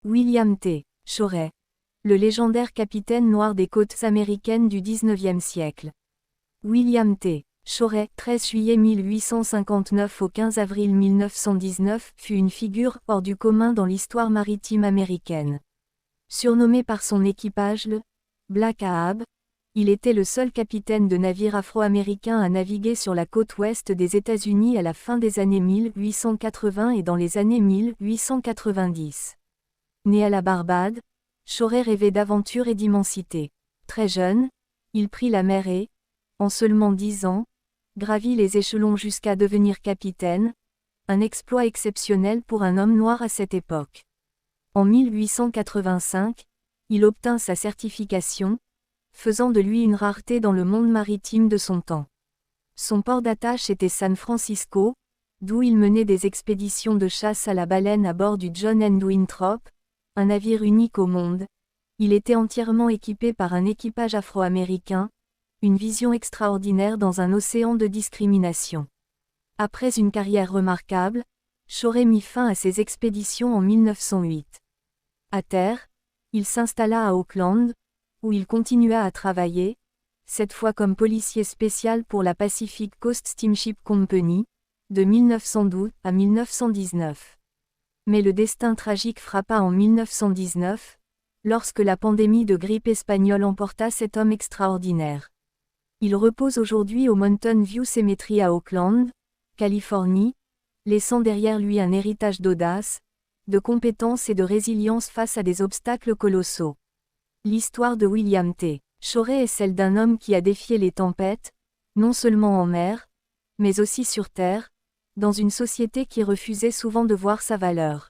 William T. Shorey. Le légendaire capitaine noir des côtes américaines du XIXe siècle. William T. Shorey, 13 juillet 1859 au 15 avril 1919, fut une figure hors du commun dans l'histoire maritime américaine. Surnommé par son équipage le « Black Ahab », il était le seul capitaine de navire afro-américain à naviguer sur la côte ouest des États-Unis à la fin des années 1880 et dans les années 1890. Né à la Barbade, Shorey rêvait d'aventure et d'immensité. Très jeune, il prit la mer et, en seulement 10 ans, gravit les échelons jusqu'à devenir capitaine, un exploit exceptionnel pour un homme noir à cette époque. En 1885, il obtint sa certification, faisant de lui une rareté dans le monde maritime de son temps. Son port d'attache était San Francisco, d'où il menait des expéditions de chasse à la baleine à bord du John and Winthrop, un navire unique au monde. Il était entièrement équipé par un équipage afro-américain, une vision extraordinaire dans un océan de discrimination. Après une carrière remarquable, Shorey mit fin à ses expéditions en 1908. À terre, il s'installa à Auckland, où il continua à travailler, cette fois comme policier spécial pour la Pacific Coast Steamship Company, de 1912 à 1919. Mais le destin tragique frappa en 1919, lorsque la pandémie de grippe espagnole emporta cet homme extraordinaire. Il repose aujourd'hui au Mountain View Cemetery à Oakland, Californie, laissant derrière lui un héritage d'audace, de compétence et de résilience face à des obstacles colossaux. L'histoire de William T. Shorey est celle d'un homme qui a défié les tempêtes, non seulement en mer, mais aussi sur terre, dans une société qui refusait souvent de voir sa valeur.